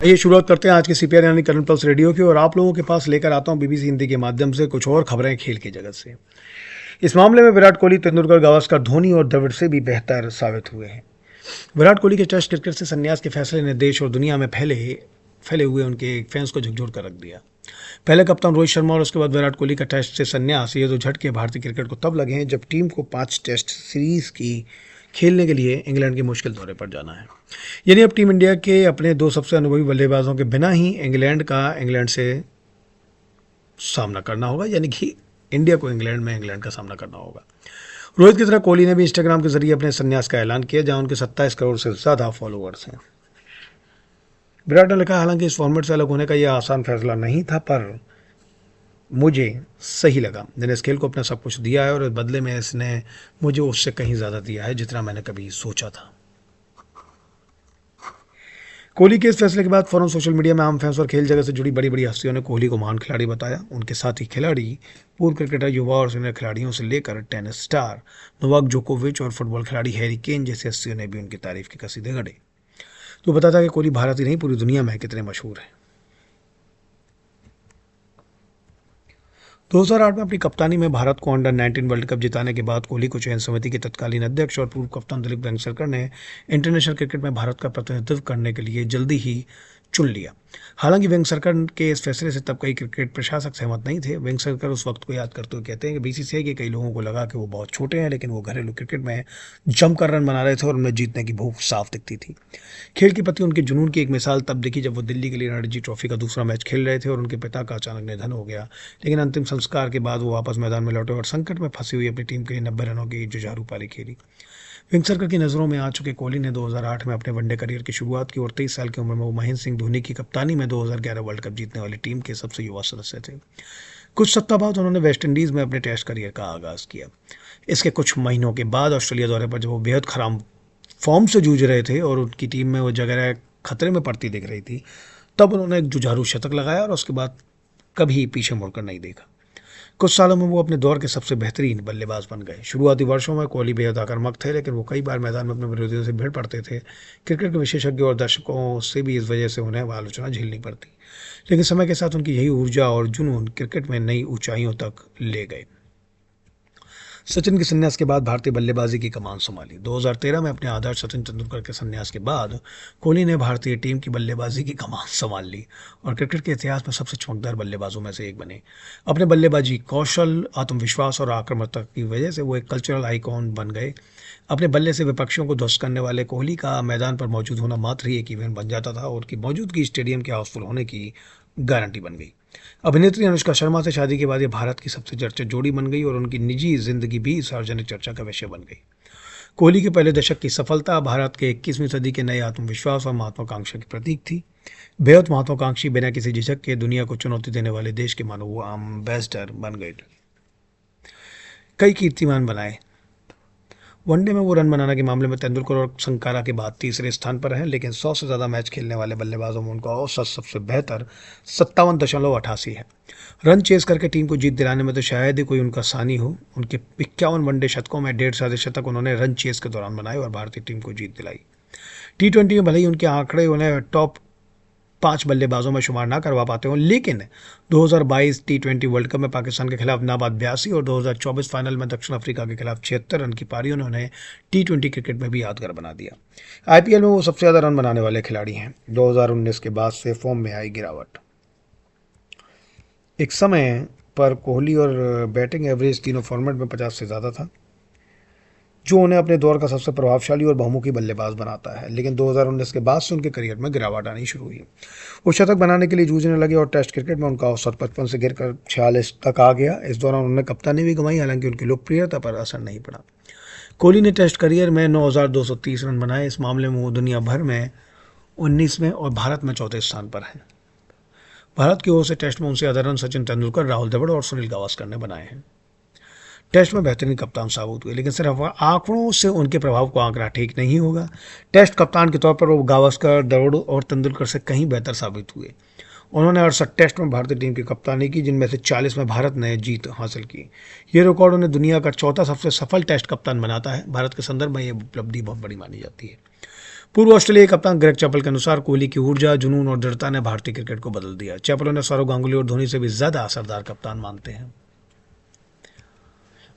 ये शुरुआत करते हैं आज के सीपीआर यानी करंट पल्स रेडियो की। और आप लोगों के पास लेकर आता हूं बीबीसी हिंदी के माध्यम से कुछ और खबरें खेल की जगत से। इस मामले में विराट कोहली, तेंदुलकर, गावस्कर, धोनी और द्रविड़ से भी बेहतर साबित हुए हैं। विराट कोहली के टेस्ट क्रिकेट से संन्यास के फैसले ने देश और दुनिया में फैले हुए उनके फैंस को झकझोर कर रख दिया। पहले कप्तान रोहित शर्मा और उसके बाद विराट कोहली का टेस्ट से संन्यास, ये दो झटके भारतीय क्रिकेट को तब लगे हैं जब टीम को 5 टेस्ट सीरीज की खेलने के लिए इंग्लैंड के मुश्किल दौरे पर जाना है। यानी अब टीम इंडिया के अपने 2 सबसे अनुभवी बल्लेबाजों के बिना ही इंग्लैंड से सामना करना होगा, यानी कि इंडिया को इंग्लैंड का सामना करना होगा। रोहित की तरह कोहली ने भी इंस्टाग्राम के जरिए अपने संन्यास का ऐलान किया, जहां उनके 27 करोड़ से ज़्यादा फॉलोअर्स हैं। विराट ने लिखा, हालांकि इस फॉर्मेट से अलग होने का यह आसान फैसला नहीं था, पर मुझे सही लगा। मैंने इस खेल को अपना सब कुछ दिया है और बदले में इसने मुझे उससे कहीं ज़्यादा दिया है जितना मैंने कभी सोचा था। कोहली के इस फैसले के बाद फौरन सोशल मीडिया में आम फैंस और खेल जगत से जुड़ी बड़ी बड़ी हस्तियों ने कोहली को महान खिलाड़ी बताया। उनके साथी खिलाड़ी, पूर्व क्रिकेटर, युवा और सीनियर खिलाड़ियों से लेकर टेनिस स्टार नोवाक जोकोविच और फुटबॉल खिलाड़ी हैरी केन जैसे हस्तियों ने भी उनकी तारीफ की कसीदे गढ़े। तो बताता कि कोहली भारत ही नहीं पूरी दुनिया में कितने मशहूर हैं। 2008 में अपनी कप्तानी में भारत को अंडर-19 वर्ल्ड कप जिताने के बाद कोहली को चयन समिति के तत्कालीन अध्यक्ष और पूर्व कप्तान दिलीप वेंगसरकर ने इंटरनेशनल क्रिकेट में भारत का प्रतिनिधित्व करने के लिए जल्दी ही चुन लिया। हालांकि वेंगसरकर के इस फैसले से तब कई क्रिकेट प्रशासक सहमत नहीं थे। वेंगसरकर उस वक्त को याद करते हुए कहते हैं कि बीसीसीआई के कई लोगों को लगा कि वो बहुत छोटे हैं, लेकिन वो घरेलू क्रिकेट में जमकर रन बना रहे थे और उनमें जीतने की भूख साफ दिखती थी। खेल के प्रति उनके जुनून की एक मिसाल तब दिखी जब वो दिल्ली के लिए रणजी ट्रॉफी का दूसरा मैच खेल रहे थे और उनके पिता का अचानक निधन हो गया। लेकिन अंतिम संस्कार के बाद वो वापस मैदान में लौटे और संकट में फंसी हुई अपनी टीम के लिए 90 रनों की जुझारू पारी खेली। वेंगसरकर की नज़रों में आ चुके कोहली ने 2008 में अपने वनडे करियर की शुरुआत की और 23 साल की उम्र में वो महेंद्र सिंह धोनी की कप्तानी में 2011 वर्ल्ड कप जीतने वाली टीम के सबसे युवा सदस्य थे। कुछ सप्ताह बाद उन्होंने वेस्टइंडीज़ में अपने टेस्ट करियर का आगाज़ किया। इसके कुछ महीनों के बाद ऑस्ट्रेलिया दौरे पर जब वो बेहद खराब फॉर्म से जूझ रहे थे और उनकी टीम में वो जगह खतरे में पड़ती दिख रही थी, तब उन्होंने एक जुझारू शतक लगाया और उसके बाद कभी पीछे मुड़कर नहीं देखा। कुछ सालों में वो अपने दौर के सबसे बेहतरीन बल्लेबाज बन गए। शुरुआती वर्षों में कोहली बेहद आक्रामक थे, लेकिन वो कई बार मैदान में अपने विरोधियों से भिड़ पड़ते थे। क्रिकेट के विशेषज्ञों और दर्शकों से भी इस वजह से उन्हें आलोचना झेलनी पड़ती, लेकिन समय के साथ उनकी यही ऊर्जा और जुनून क्रिकेट में नई ऊंचाइयों तक ले गए। सचिन के संन्यास के बाद भारतीय बल्लेबाजी की कमान संभाली। 2013 में अपने आदर्श सचिन तेंदुलकर के संन्यास के बाद कोहली ने भारतीय टीम की बल्लेबाजी की कमान संभाल ली और क्रिकेट के इतिहास में सबसे चमकदार बल्लेबाजों में से एक बने। अपने बल्लेबाजी कौशल, आत्मविश्वास और आक्रामकता की वजह से वो एक कल्चरल आइकॉन बन गए। अपने बल्ले से विपक्षियों को ध्वस्त करने वाले कोहली का मैदान पर मौजूद होना मात्र ही एक इवेंट बन जाता था और उनकी मौजूदगी स्टेडियम के हाउसफुल होने की गारंटी बन गई। अभिनेत्री अनुष्का शर्मा से शादी के बाद ये भारत की सबसे चर्चित जोड़ी बन गई और उनकी निजी जिंदगी भी सार्वजनिक चर्चा का विषय बन गई। कोहली के पहले दशक की सफलता भारत के 21वीं सदी के नए आत्मविश्वास और महत्वाकांक्षा की प्रतीक थी। बेहद महत्वाकांक्षी, बिना किसी झिझक के दुनिया को चुनौती देने वाले देश के मानो वो एम्बेसडर बन गए। कई कीर्तिमान बनाए। वनडे में वो रन बनाने के मामले में तेंदुलकर और संकारा के बाद तीसरे स्थान पर हैं, लेकिन 100 से ज़्यादा मैच खेलने वाले बल्लेबाजों में उनका औसत सबसे बेहतर 57.88 है। रन चेस करके टीम को जीत दिलाने में तो शायद ही कोई उनका सानी हो। उनके 51 वनडे शतकों में 150 शतक उन्होंने रन चेस के दौरान बनाए और भारतीय टीम को जीत दिलाई। T20 में भले ही उनके आंकड़े उन्हें टॉप 5 बल्लेबाजों में शुमार ना करवा पाते हों, लेकिन 2022 T20 वर्ल्ड कप में पाकिस्तान के खिलाफ नाबाद 82 और 2024 फाइनल में दक्षिण अफ्रीका के खिलाफ 76 रन की पारियों ने उन्हें T20 क्रिकेट में भी यादगार बना दिया। IPL में वो सबसे ज़्यादा रन बनाने वाले खिलाड़ी हैं। 2019 के बाद से फॉर्म में आई गिरावट। एक समय पर कोहली और बैटिंग एवरेज तीनों फॉर्मेट में 50 से ज़्यादा था, जो उन्हें अपने दौर का सबसे प्रभावशाली और बहुमुखी बल्लेबाज बनाता है। लेकिन 2019 के बाद से उनके करियर में गिरावट आनी शुरू हुई। वो शतक बनाने के लिए जूझने लगे और टेस्ट क्रिकेट में उनका औसत 55 से गिरकर 46 तक आ गया। इस दौरान उन्होंने कप्तानी भी गंवाई, हालांकि उनकी लोकप्रियता पर असर नहीं पड़ा। कोहली ने टेस्ट करियर में 9,230 रन बनाए। इस मामले में वो दुनिया भर में 19वें और भारत में 4थे स्थान पर हैं। भारत की ओर से टेस्ट में उनसे ज़्यादा रन सचिन तेंदुलकर, राहुल द्रविड़ और सुनील गावस्कर ने बनाए हैं। टेस्ट में बेहतरीन कप्तान साबित हुए, लेकिन सिर्फ आंकड़ों से उनके प्रभाव को आंकना ठीक नहीं होगा। टेस्ट कप्तान के तौर पर वो गावस्कर, द्रविड़ और तेंदुलकर से कहीं बेहतर साबित हुए। उन्होंने 68 टेस्ट में भारतीय टीम की कप्तानी की, जिनमें से 40 में भारत ने जीत हासिल की। ये रिकॉर्ड उन्हें दुनिया का 4था सबसे सफल टेस्ट कप्तान बनाता है। भारत के संदर्भ में ये उपलब्धि बहुत बड़ी मानी जाती है। पूर्व ऑस्ट्रेलियाई कप्तान ग्रेग चैपल के अनुसार कोहली की ऊर्जा, जुनून और दृढ़ता ने भारतीय क्रिकेट को बदल दिया। चैपल ने सौरव गांगुली और धोनी से भी ज्यादा असरदार कप्तान मानते हैं।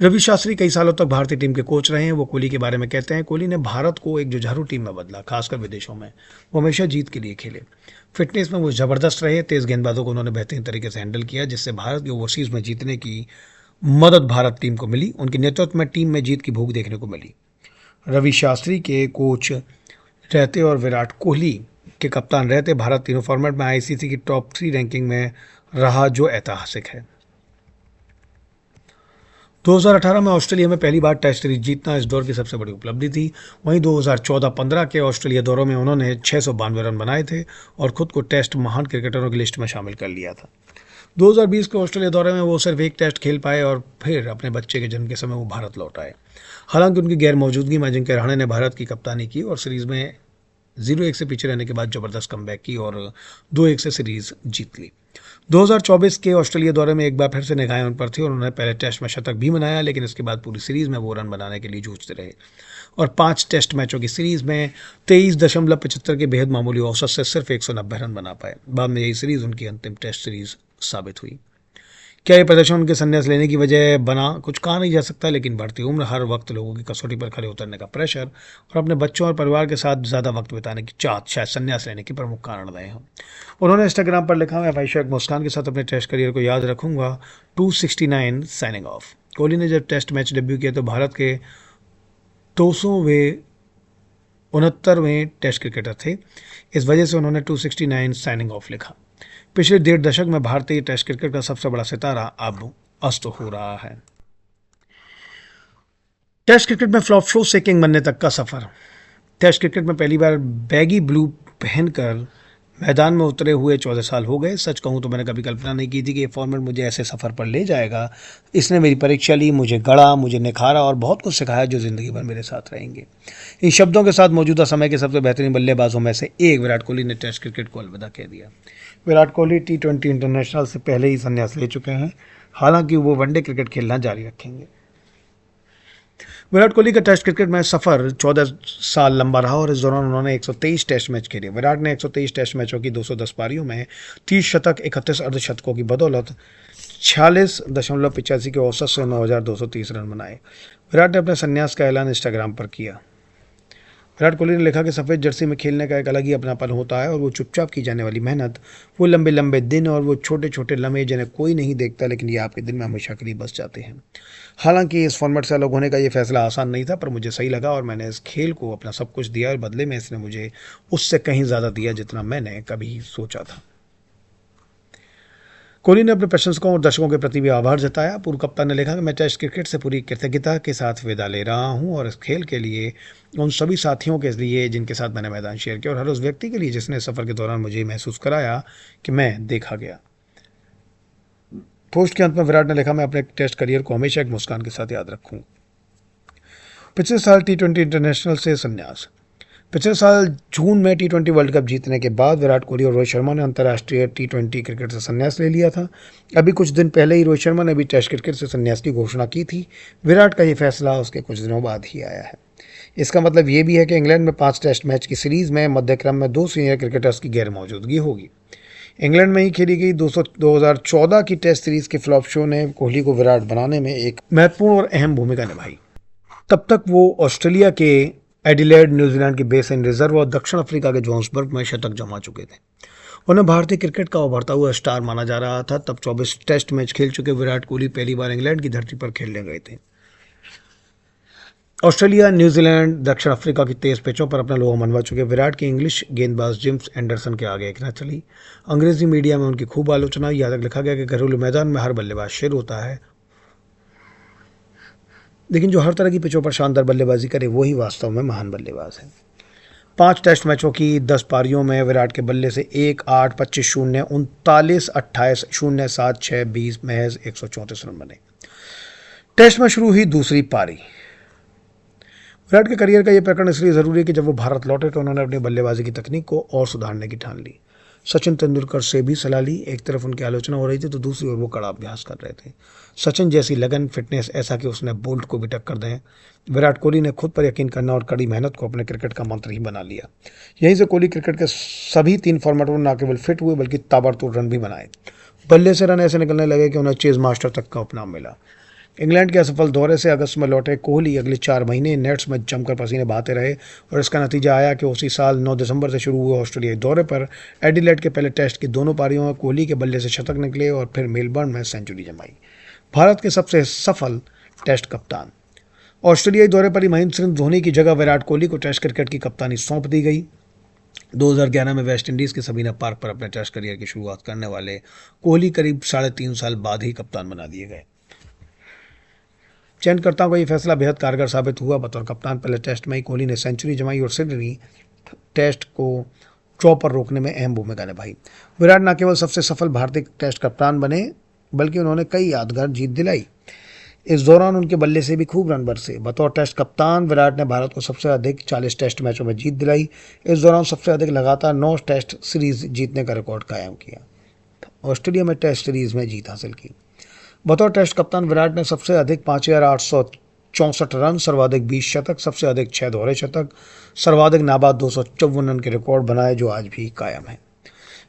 रवि शास्त्री कई सालों तक भारतीय टीम के कोच रहे हैं। वो कोहली के बारे में कहते हैं, कोहली ने भारत को एक जुझारू टीम में बदला, खासकर विदेशों में। वो हमेशा जीत के लिए खेले। फिटनेस में वो जबरदस्त रहे। तेज गेंदबाजों को उन्होंने बेहतरीन तरीके से हैंडल किया, जिससे भारत के ओवरसीज में जीतने की मदद भारत टीम को मिली। उनके नेतृत्व में टीम में जीत की भूख देखने को मिली। रवि शास्त्री के कोच रहते और विराट कोहली के कप्तान रहते भारत तीनों फॉर्मेट में आईसीसी की टॉप 3 रैंकिंग में रहा, जो ऐतिहासिक है। 2018 में ऑस्ट्रेलिया में पहली बार टेस्ट सीरीज जीतना इस दौर की सबसे बड़ी उपलब्धि थी। वहीं 2014-15 के ऑस्ट्रेलिया दौरों में उन्होंने 692 रन बनाए थे और खुद को टेस्ट महान क्रिकेटरों की लिस्ट में शामिल कर लिया था। 2020 के ऑस्ट्रेलिया दौरे में वो सिर्फ एक टेस्ट खेल पाए और फिर अपने बच्चे के जन्म के समय वो भारत लौट आए। हालांकि उनकी गैर मौजूदगी में अजिंक्य रहाणे ने भारत की कप्तानी की और सीरीज में 0-1 से पीछे रहने के बाद जबरदस्त कमबैक की और 2-1 से सीरीज जीत ली। 2024 के ऑस्ट्रेलिया दौरे में एक बार फिर से निगाहें उन पर थी और उन्होंने पहले टेस्ट में शतक भी बनाया, लेकिन इसके बाद पूरी सीरीज में वो रन बनाने के लिए जूझते रहे और 5 टेस्ट मैचों की सीरीज में 23.75 के बेहद मामूली औसत से सिर्फ 190 रन बना पाए। बाद में यही सीरीज उनकी अंतिम टेस्ट सीरीज साबित हुई। क्या ये प्रदर्शन उनके संन्यास लेने की वजह बना, कुछ कहा नहीं जा सकता, लेकिन बढ़ती उम्र, हर वक्त लोगों की कसौटी पर खड़े उतरने का प्रेशर और अपने बच्चों और परिवार के साथ ज़्यादा वक्त बिताने की चाहत शायद संन्यास लेने के प्रमुख कारण रहे हैं। उन्होंने इंस्टाग्राम पर लिखा, मैं हमेशा एक मुस्कान के साथ अपने टेस्ट करियर को याद रखूंगा। 269 साइनिंग ऑफ। कोहली ने जब टेस्ट मैच डेब्यू किया तो भारत के 269वें टेस्ट क्रिकेटर थे। इस वजह से उन्होंने 269 साइनिंग ऑफ लिखा। पिछले 1.5 दशक में भारतीय टेस्ट क्रिकेट का सबसे बड़ा सितारा अब अस्त हो रहा है। टेस्ट क्रिकेट में फ्लॉप शो से किंग बनने तक का सफर। टेस्ट क्रिकेट में पहली बार बैगी ब्लू पहनकर मैदान में उतरे हुए 14 साल हो गए। सच कहूँ तो मैंने कभी कल्पना नहीं की थी कि ये फॉर्मेट मुझे ऐसे सफ़र पर ले जाएगा। इसने मेरी परीक्षा ली, मुझे गढ़ा, मुझे निखारा और बहुत कुछ सिखाया जो ज़िंदगी भर मेरे साथ रहेंगे। इन शब्दों के साथ मौजूदा समय के सबसे बेहतरीन बल्लेबाजों में से एक विराट कोहली ने टेस्ट क्रिकेट को अलविदा कह दिया। विराट कोहली T20 इंटरनेशनल से पहले ही संन्यास ले चुके हैं, हालांकि वो वनडे क्रिकेट खेलना जारी रखेंगे। विराट कोहली का टेस्ट क्रिकेट में सफर 14 साल लंबा रहा और इस दौरान उन्होंने 123 टेस्ट मैच खेले। विराट ने 123 टेस्ट मैचों की 210 पारियों में 30 शतक, 31 अर्धशतकों की बदौलत 46.85 के औसत से 9,230 रन बनाए। विराट ने अपने संन्यास का ऐलान इंस्टाग्राम पर किया। विराट कोहली ने लिखा कि सफ़ेद जर्सी में खेलने का एक अलग ही अपनापन होता है और वो चुपचाप की जाने वाली मेहनत, वो लंबे लंबे दिन और वो छोटे छोटे लम्हे जिन्हें कोई नहीं देखता लेकिन ये आपके दिल में हमेशा के लिए बस जाते हैं। हालांकि इस फॉर्मेट से अलग होने का ये फैसला आसान नहीं था, पर मुझे सही लगा और मैंने इस खेल को अपना सब कुछ दिया और बदले में इसने मुझे उससे कहीं ज़्यादा दिया जितना मैंने कभी सोचा था। कोहली ने अपने प्रशंसकों और दर्शकों के प्रति भी आभार जताया। पूर्व कप्तान ने लिखा कि मैं टेस्ट क्रिकेट से पूरी कृतज्ञता के साथ विदा ले रहा हूं और इस खेल के लिए उन सभी साथियों के लिए जिनके साथ मैंने मैदान शेयर किया और हर उस व्यक्ति के लिए जिसने सफ़र के दौरान मुझे महसूस कराया कि मैं देखा गया। पोस्ट के अंत में विराट ने लिखा, मैं अपने टेस्ट करियर को हमेशा एक मुस्कान के साथ याद रखूँ। पिछले साल T20 इंटरनेशनल से संन्यास। पिछले साल जून में T20 वर्ल्ड कप जीतने के बाद विराट कोहली और रोहित शर्मा ने अंतर्राष्ट्रीय T20 क्रिकेट से संन्यास ले लिया था। अभी कुछ दिन पहले ही रोहित शर्मा ने भी टेस्ट क्रिकेट से संन्यास की घोषणा की थी। विराट का ये फैसला उसके कुछ दिनों बाद ही आया है। इसका मतलब ये भी है कि इंग्लैंड में 5 टेस्ट मैच की सीरीज में मध्यक्रम में 2 सीनियर क्रिकेटर्स की गैर मौजूदगी होगी। इंग्लैंड में ही खेली गई 2014 की टेस्ट सीरीज के फ्लॉप शो ने कोहली को विराट बनाने में एक महत्वपूर्ण और अहम भूमिका निभाई। तब तक वो ऑस्ट्रेलिया के एडिलेड, न्यूजीलैंड की बेसन रिजर्व और दक्षिण अफ्रीका के जोहान्सबर्ग में शतक जमा चुके थे। उन्हें भारतीय क्रिकेट का उभरता हुआ स्टार माना जा रहा था। तब 24 टेस्ट मैच खेल चुके विराट कोहली पहली बार इंग्लैंड की धरती पर खेलने गए थे। ऑस्ट्रेलिया, न्यूजीलैंड, दक्षिण अफ्रीका की तेज पिचों पर अपना लोहा मनवा चुके विराट की इंग्लिश गेंदबाज जेम्स एंडरसन के आगे एक न चली। अंग्रेजी मीडिया में उनकी खूब आलोचना। यहाँ तक लिखा गया कि घरेलू मैदान में हर बल्लेबाज शेर होता है, लेकिन जो हर तरह की पिचों पर शानदार बल्लेबाजी करे वही वास्तव में महान बल्लेबाज है। 5 टेस्ट मैचों की 10 पारियों में विराट के बल्ले से 1-8, 25-0, 39, 28, 0, 7, 6, 20 महज 134 रन बने। टेस्ट में शुरू हुई दूसरी पारी। विराट के करियर का यह प्रकरण इसलिए ज़रूरी है कि जब वो भारत लौटे तो उन्होंने अपनी बल्लेबाजी की तकनीक को और सुधारने की ठान ली। सचिन तेंदुलकर से भी सलाह ली। एक तरफ उनकी आलोचना हो रही थी तो दूसरी ओर वो कड़ा अभ्यास कर रहे थे। सचिन जैसी लगन, फिटनेस ऐसा कि उसने बोल्ट को भी टक्कर दें। विराट कोहली ने खुद पर यकीन करना और कड़ी मेहनत को अपने क्रिकेट का मंत्र ही बना लिया। यहीं से कोहली क्रिकेट के सभी 3 फॉर्मेटों में न केवल फिट हुए बल्कि ताबड़तोड़ रन भी बनाए। बल्ले से रन ऐसे निकलने लगे कि उन्हें चेज मास्टर तक का उपनाम मिला। इंग्लैंड के असफल दौरे से अगस्त में लौटे कोहली अगले 4 महीने नेट्स में जमकर पसीने बहाते रहे और इसका नतीजा आया कि उसी साल 9 दिसंबर से शुरू हुए ऑस्ट्रेलियाई दौरे पर एडिलेड के पहले टेस्ट की दोनों पारियों में कोहली के बल्ले से शतक निकले और फिर मेलबर्न में सेंचुरी जमाई। भारत के सबसे सफल टेस्ट कप्तान। ऑस्ट्रेलियाई दौरे पर ही महेंद्र सिंह धोनी की जगह विराट कोहली को टेस्ट क्रिकेट की कप्तानी सौंप दी गई। 2011 में वेस्टइंडीज के सबीना पार्क पर अपने टेस्ट करियर की शुरुआत करने वाले कोहली करीब 3.5 साल बाद ही कप्तान बना दिए गए। चयनकर्ताओं का यह फैसला बेहद कारगर साबित हुआ। बतौर कप्तान पहले टेस्ट में ही कोहली ने सेंचुरी जमाई और सिडनी टेस्ट को ड्रॉ पर रोकने में अहम भूमिका निभाई। विराट न केवल सबसे सफल भारतीय टेस्ट कप्तान बने बल्कि उन्होंने कई यादगार जीत दिलाई। इस दौरान उनके बल्ले से भी खूब रन बरसे। बतौर टेस्ट कप्तान विराट ने भारत को सबसे अधिक 40 टेस्ट मैचों में जीत दिलाई। इस दौरान सबसे अधिक लगातार 9 टेस्ट सीरीज जीतने का रिकॉर्ड कायम किया। ऑस्ट्रेलिया में टेस्ट सीरीज में जीत हासिल की। बतौर टेस्ट कप्तान विराट ने सबसे अधिक 5,864 रन, सर्वाधिक 20 शतक, सबसे अधिक 6 दोहरे शतक, सर्वाधिक नाबाद 254 रन के रिकॉर्ड बनाए जो आज भी कायम है।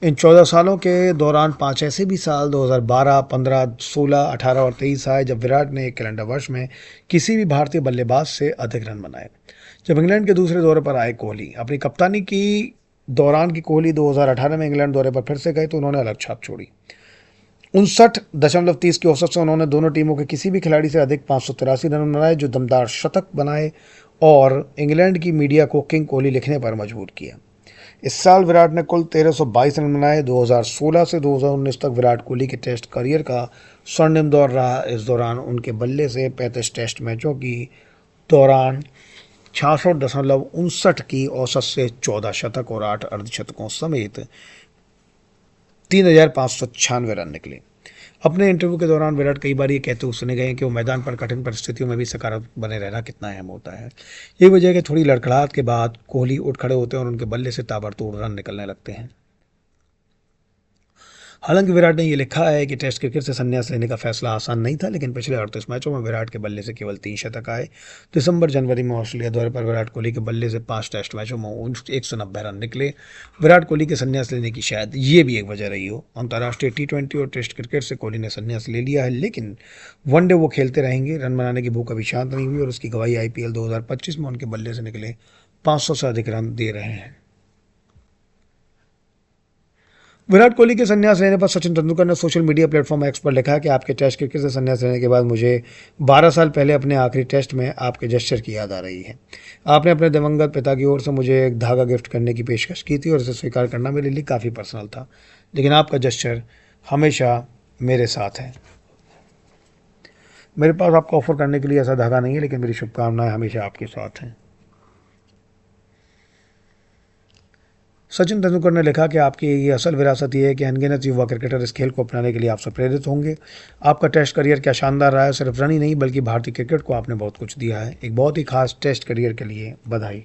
इन 14 सालों के दौरान 5 ऐसे भी साल 2012, 15, 16, 18 और 23 आए जब विराट ने एक कैलेंडर वर्ष में किसी भी भारतीय बल्लेबाज से अधिक रन बनाए। जब इंग्लैंड के दूसरे दौरे पर आए कोहली, अपनी कप्तानी की दौरान की कोहली 2018 में इंग्लैंड दौरे पर फिर से गए तो उन्होंने अलग छाप छोड़ी। 59.30 की औसत से उन्होंने दोनों टीमों के किसी भी खिलाड़ी से अधिक 583 रन बनाए जो दमदार शतक बनाए और इंग्लैंड की मीडिया को किंग कोहली लिखने पर मजबूर किया। इस साल विराट ने कुल 1322 रन बनाए। 2016 से 2019 तक विराट कोहली के टेस्ट करियर का स्वर्णिम दौर रहा। इस दौरान उनके बल्ले से 35 टेस्ट मैचों की दौरान 66.59 की औसत से 14 शतक और 8 अर्धशतकों समेत 3,596 रन निकले। अपने इंटरव्यू के दौरान विराट कई बार ये कहते हुए सुने गए कि वो मैदान पर कठिन परिस्थितियों में भी सकारात्मक बने रहना कितना अहम होता है। ये वजह है कि थोड़ी लड़खड़ाहट के बाद कोहली उठ खड़े होते हैं और उनके बल्ले से ताबड़तोड़ रन निकलने लगते हैं। हालांकि विराट ने यह लिखा है कि टेस्ट क्रिकेट से संन्यास लेने का फैसला आसान नहीं था, लेकिन पिछले 38 मैचों में विराट के बल्ले से केवल 3 शतक आए। दिसंबर जनवरी में ऑस्ट्रेलिया दौरे पर विराट कोहली के बल्ले से 5 टेस्ट मैचों में 190 रन निकले। विराट कोहली के संन्यास लेने की शायद ये भी एक वजह रही हो। अंतर्राष्ट्रीय T20 और टेस्ट क्रिकेट से कोहली ने संन्यास ले लिया है, लेकिन वनडे वो खेलते रहेंगे। रन बनाने की भूख अभी शांत नहीं हुई और उसकी गवाही IPL 2025 में उनके बल्ले से निकले 500 से अधिक रन दे रहे हैं। विराट कोहली के संन्यास लेने पर सचिन तेंदुलकर ने सोशल मीडिया प्लेटफॉर्म एक्स पर लिखा कि आपके टेस्ट क्रिकेट से संन्यास लेने के बाद मुझे 12 साल पहले अपने आखिरी टेस्ट में आपके जेस्चर की याद आ रही है। आपने अपने दिवंगत पिता की ओर से मुझे एक धागा गिफ्ट करने की पेशकश की थी और इसे स्वीकार करना मेरे लिए काफ़ी पर्सनल था, लेकिन आपका जेस्चर हमेशा मेरे साथ है। मेरे पास आपको ऑफर करने के लिए ऐसा धागा नहीं है, लेकिन मेरी शुभकामनाएं हमेशा आपके साथ हैं। सचिन तेंदुलकर ने लिखा कि आपकी ये असल विरासत ये है कि अनगिनत युवा क्रिकेटर इस खेल को अपनाने के लिए आपसे प्रेरित होंगे। आपका टेस्ट करियर क्या शानदार रहा है। सिर्फ रन ही नहीं बल्कि भारतीय क्रिकेट को आपने बहुत कुछ दिया है। एक बहुत ही खास टेस्ट करियर के लिए बधाई।